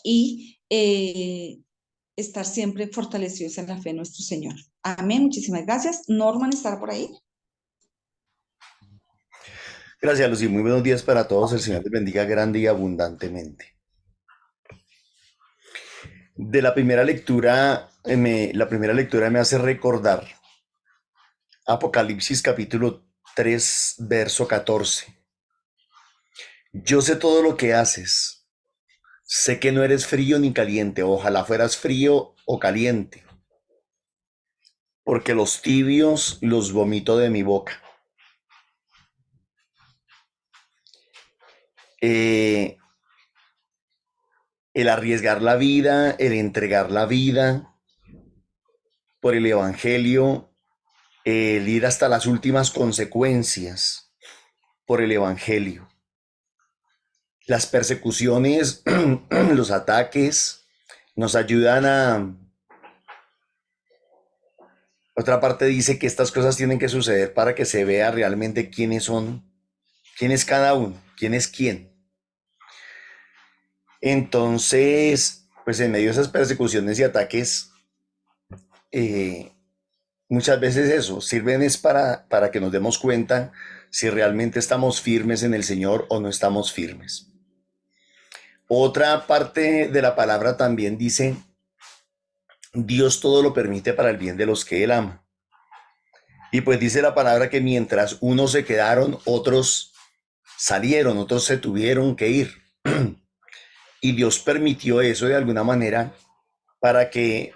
[SPEAKER 1] y estar siempre fortalecidos en la fe de nuestro Señor. Amén, muchísimas gracias. Norman, ¿estará por ahí?
[SPEAKER 7] Gracias, Lucy. Muy buenos días para todos. El Señor les bendiga grande y abundantemente. De la primera lectura, me hace recordar Apocalipsis capítulo 3, verso 14. Yo sé todo lo que haces. Sé que no eres frío ni caliente. Ojalá fueras frío o caliente, porque los tibios los vomito de mi boca. El arriesgar la vida, el entregar la vida por el Evangelio, el ir hasta las últimas consecuencias por el Evangelio. Las persecuciones, los ataques, nos ayudan a... Otra parte dice que estas cosas tienen que suceder para que se vea realmente quiénes son, quién es cada uno, quién es quién. Entonces, pues en medio de esas persecuciones y ataques, muchas veces eso sirven es para que nos demos cuenta si realmente estamos firmes en el Señor o no estamos firmes. Otra parte de la palabra también dice, Dios todo lo permite para el bien de los que Él ama. Y pues dice la palabra que mientras unos se quedaron, otros salieron, otros se tuvieron que ir. Y Dios permitió eso de alguna manera para que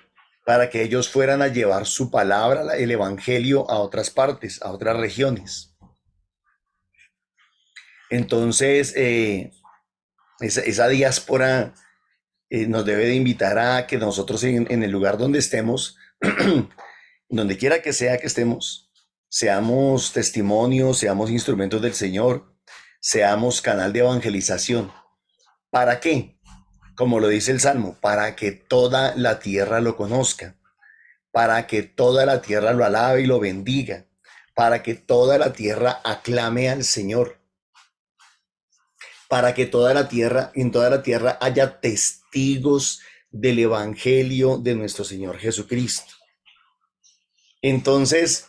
[SPEAKER 7] ellos fueran a llevar su palabra, el evangelio, a otras partes, a otras regiones. Entonces, esa diáspora nos debe de invitar a que nosotros en el lugar donde estemos, donde quiera que sea que estemos, seamos testimonios, seamos instrumentos del Señor, seamos canal de evangelización. ¿Para qué? Como lo dice el Salmo, para que toda la tierra lo conozca, para que toda la tierra lo alabe y lo bendiga, para que toda la tierra aclame al Señor, para que en toda la tierra haya testigos del evangelio de nuestro Señor Jesucristo. Entonces,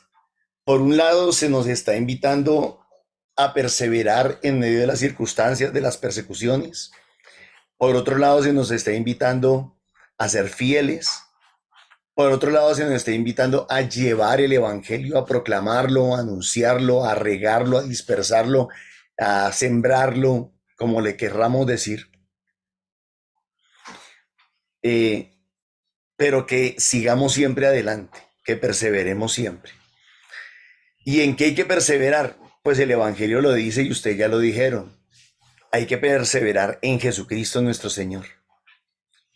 [SPEAKER 7] por un lado se nos está invitando a perseverar en medio de las circunstancias, de las persecuciones. Por otro lado, se nos está invitando a ser fieles. Por otro lado, se nos está invitando a llevar el evangelio, a proclamarlo, a anunciarlo, a regarlo, a dispersarlo, a sembrarlo, como le querramos decir. Pero que sigamos siempre adelante, que perseveremos siempre. ¿Y en qué hay que perseverar? Pues el evangelio lo dice y ustedes ya lo dijeron. Hay que perseverar en Jesucristo nuestro Señor,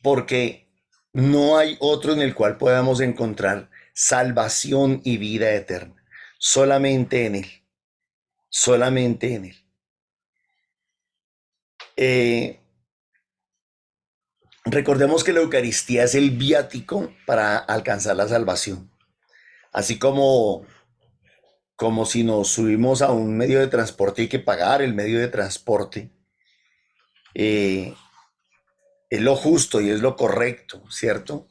[SPEAKER 7] porque no hay otro en el cual podamos encontrar salvación y vida eterna. Solamente en Él. Solamente en Él. Recordemos que la Eucaristía es el viático para alcanzar la salvación. Así como si nos subimos a un medio de transporte, hay que pagar el medio de transporte. Es lo justo y es lo correcto, ¿cierto?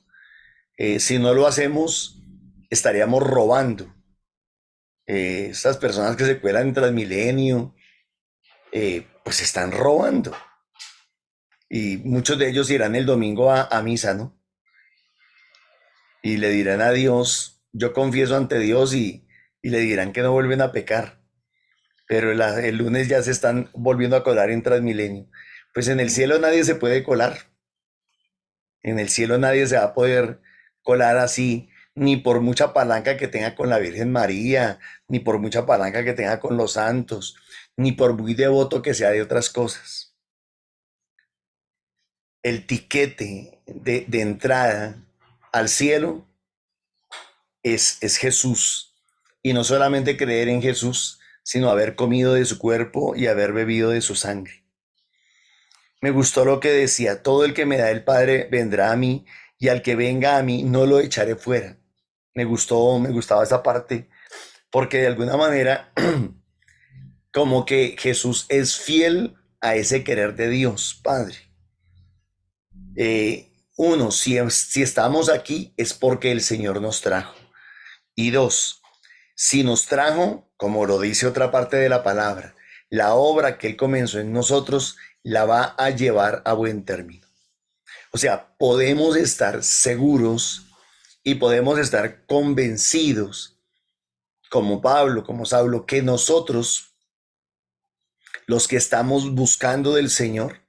[SPEAKER 7] Si no lo hacemos, estaríamos robando. Estas personas que se cuelan en Transmilenio pues están robando. Y muchos de ellos irán el domingo a misa, ¿no? Y le dirán a Dios, yo confieso ante Dios y le dirán que no vuelven a pecar. Pero el lunes ya se están volviendo a colar en Transmilenio. Pues en el cielo nadie se puede colar. En el cielo nadie se va a poder colar así, ni por mucha palanca que tenga con la Virgen María, ni por mucha palanca que tenga con los santos, ni por muy devoto que sea de otras cosas. El tiquete de entrada al cielo es Jesús. Y no solamente creer en Jesús, sino haber comido de su cuerpo y haber bebido de su sangre. Me gustó lo que decía, todo el que me da el Padre vendrá a mí, y al que venga a mí no lo echaré fuera. Me gustaba esa parte, porque de alguna manera como que Jesús es fiel a ese querer de Dios, Padre. Uno, si estamos aquí es porque el Señor nos trajo. Y dos, si nos trajo, como lo dice otra parte de la palabra, la obra que Él comenzó en nosotros la va a llevar a buen término. O sea, podemos estar seguros y podemos estar convencidos, como Pablo, como Saulo, que nosotros, los que estamos buscando del Señor,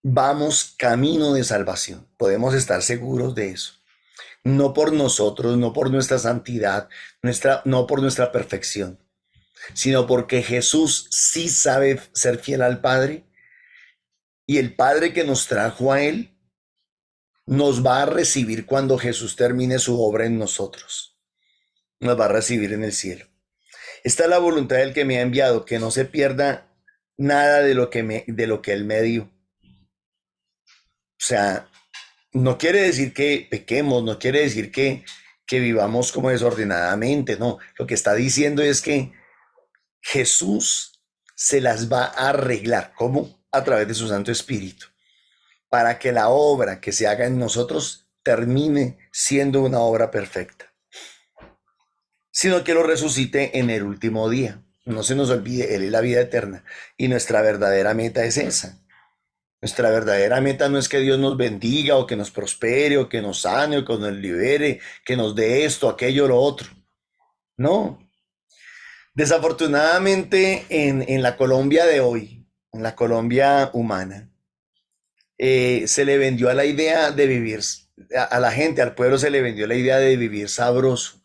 [SPEAKER 7] vamos camino de salvación. Podemos estar seguros de eso. No por nosotros, no por nuestra santidad, no por nuestra perfección, sino porque Jesús sí sabe ser fiel al Padre, y el Padre que nos trajo a Él nos va a recibir cuando Jesús termine su obra en nosotros. Nos va a recibir en el cielo. Esta es la voluntad del que me ha enviado, que no se pierda nada de lo que Él me dio. O sea, no quiere decir que pequemos, no quiere decir que vivamos como desordenadamente, no. Lo que está diciendo es que Jesús se las va a arreglar. ¿Cómo? A través de su Santo Espíritu, para que la obra que se haga en nosotros termine siendo una obra perfecta, sino que lo resucite en el último día. No se nos olvide, Él es la vida eterna, y nuestra verdadera meta es esa. Nuestra verdadera meta no es que Dios nos bendiga o que nos prospere o que nos sane o que nos libere, que nos dé esto, aquello, lo otro. No. Desafortunadamente en la Colombia de hoy, en la Colombia humana, se le vendió a la idea de vivir, a la gente, al pueblo se le vendió la idea de vivir sabroso,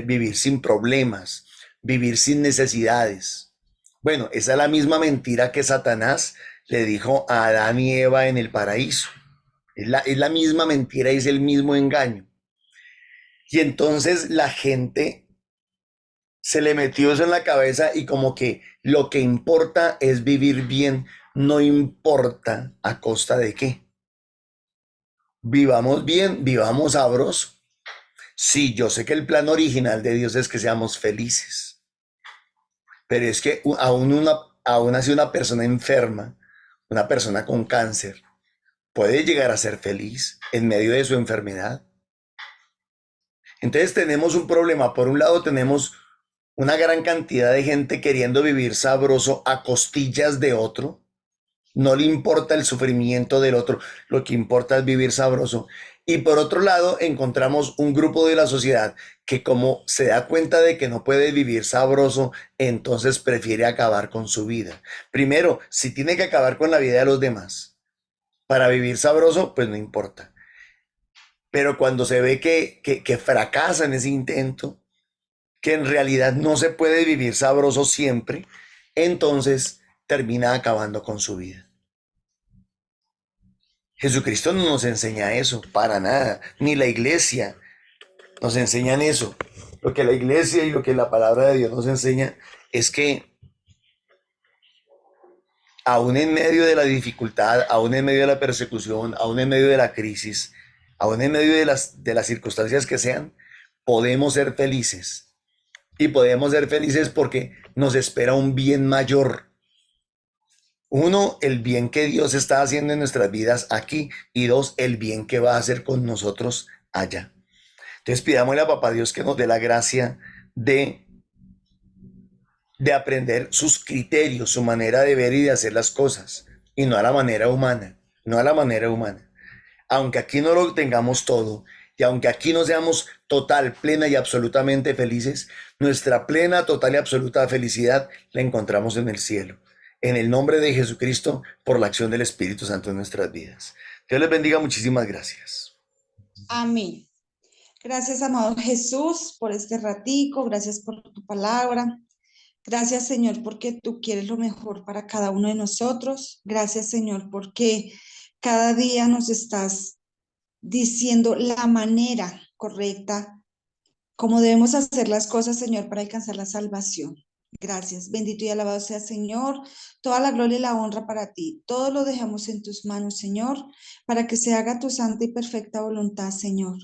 [SPEAKER 7] vivir sin problemas, vivir sin necesidades. Bueno, esa es la misma mentira que Satanás le dijo a Adán y Eva en el paraíso. Es la misma mentira, es el mismo engaño. Y entonces la gente se le metió eso en la cabeza, y como que lo que importa es vivir bien, no importa a costa de qué. Vivamos bien, vivamos sabroso. Sí, yo sé que el plan original de Dios es que seamos felices, pero es que aún así una persona enferma, una persona con cáncer, puede llegar a ser feliz en medio de su enfermedad. Entonces tenemos un problema. Por un lado tenemos una gran cantidad de gente queriendo vivir sabroso a costillas de otro. No le importa el sufrimiento del otro, lo que importa es vivir sabroso. Y por otro lado encontramos un grupo de la sociedad que, como se da cuenta de que no puede vivir sabroso, entonces prefiere acabar con su vida. Primero, si tiene que acabar con la vida de los demás para vivir sabroso, pues no importa. Pero cuando se ve que fracasa en ese intento, que en realidad no se puede vivir sabroso siempre, entonces termina acabando con su vida. Jesucristo no nos enseña eso, para nada, ni la iglesia nos enseñan eso. Lo que la iglesia y lo que la palabra de Dios nos enseña es que aún en medio de la dificultad, aún en medio de la persecución, aún en medio de la crisis, aún en medio de las circunstancias que sean, podemos ser felices. Y podemos ser felices porque nos espera un bien mayor. Uno, el bien que Dios está haciendo en nuestras vidas aquí, y dos, el bien que va a hacer con nosotros allá. Entonces pidámosle a Papá Dios que nos dé la gracia de de aprender sus criterios, su manera de ver y de hacer las cosas, y no a la manera humana, no a la manera humana. Aunque aquí no lo tengamos todo, y aunque aquí no seamos total, plena y absolutamente felices, nuestra plena, total y absoluta felicidad la encontramos en el cielo, en el nombre de Jesucristo, por la acción del Espíritu Santo en nuestras vidas. Dios les bendiga, muchísimas gracias.
[SPEAKER 1] Amén. Gracias, amado Jesús, por este ratico, gracias por tu palabra. Gracias, Señor, porque tú quieres lo mejor para cada uno de nosotros. Gracias, Señor, porque cada día nos estás diciendo la manera correcta, cómo debemos hacer las cosas, Señor, para alcanzar la salvación. Gracias, bendito y alabado sea, Señor. Toda la gloria y la honra para ti. Todo lo dejamos en tus manos, Señor, para que se haga tu santa y perfecta voluntad, Señor.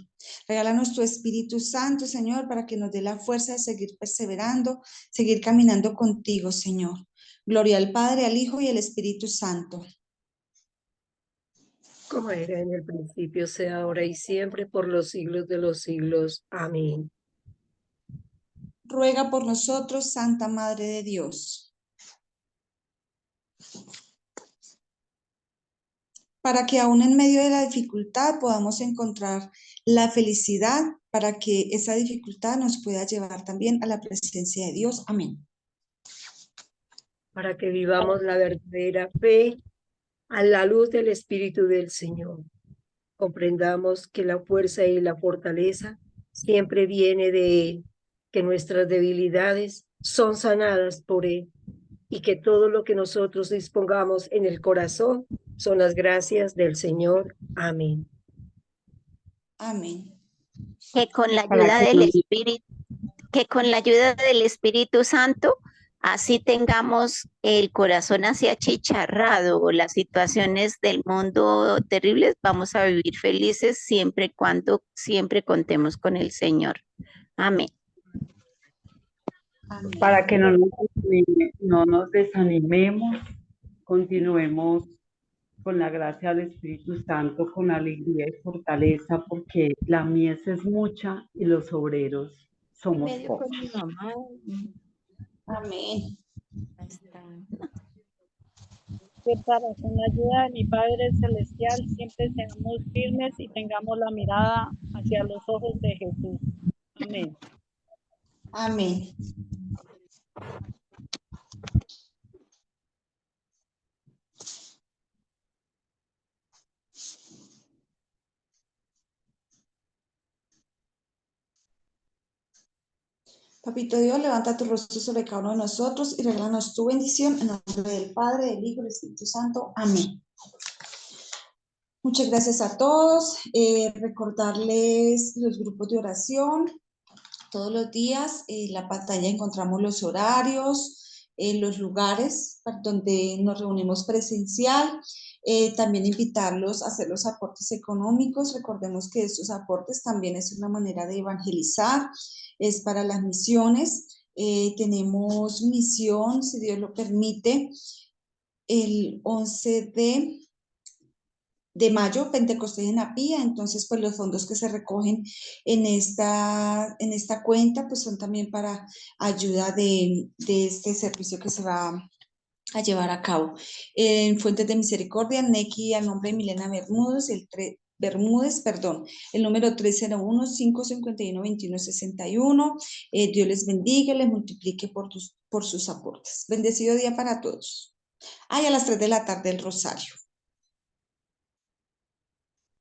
[SPEAKER 1] Regálanos tu Espíritu Santo, Señor, para que nos dé la fuerza de seguir perseverando, seguir caminando contigo, Señor. Gloria al Padre, al Hijo y al Espíritu Santo.
[SPEAKER 2] Como era en el principio, sea ahora y siempre, por los siglos de los siglos. Amén.
[SPEAKER 1] Ruega por nosotros, Santa Madre de Dios, para que aún en medio de la dificultad podamos encontrar la felicidad, para que esa dificultad nos pueda llevar también a la presencia de Dios. Amén.
[SPEAKER 2] Para que vivamos la verdadera fe a la luz del Espíritu del Señor. Comprendamos que la fuerza y la fortaleza siempre viene de Él, que nuestras debilidades son sanadas por Él y que todo lo que nosotros dispongamos en el corazón son las gracias del Señor. Amén.
[SPEAKER 1] Amén.
[SPEAKER 5] Que con la
[SPEAKER 6] Para
[SPEAKER 5] ayuda
[SPEAKER 6] que
[SPEAKER 5] del
[SPEAKER 6] nos-
[SPEAKER 5] Espíritu, que con la ayuda del Espíritu Santo, así tengamos el corazón así achicharrado o las situaciones del mundo terribles, vamos a vivir felices siempre y cuando siempre contemos con el Señor. Amén.
[SPEAKER 1] Amén.
[SPEAKER 6] para que no nos desanimemos, continuemos con la gracia del Espíritu Santo, con alegría y fortaleza, porque la mies es mucha y los obreros somos pocos.
[SPEAKER 1] Amén.
[SPEAKER 8] Que con la ayuda de mi Padre Celestial siempre seamos firmes y tengamos la mirada hacia los ojos de Jesús. Amén.
[SPEAKER 1] Amén. Papito Dios, levanta tu rostro sobre cada uno de nosotros y regálanos tu bendición en nombre del Padre, del Hijo y del Espíritu Santo. Amén. Muchas gracias a todos. Recordarles los grupos de oración. Todos los días en la pantalla encontramos los horarios, los lugares donde nos reunimos presencial. También invitarlos a hacer los aportes económicos. Recordemos que estos aportes también es una manera de evangelizar, es para las misiones. Tenemos misión, si Dios lo permite, el 11 de mayo, Pentecostés en Apía. Entonces pues los fondos que se recogen en esta cuenta pues son también para ayuda de este servicio que se va a llevar a cabo. En Fuentes de Misericordia, Neki al nombre de Milena Bermúdez, el número 301-551-2161. Dios les bendiga, les multiplique por sus aportes. Bendecido día para todos. A las 3 de la tarde el rosario.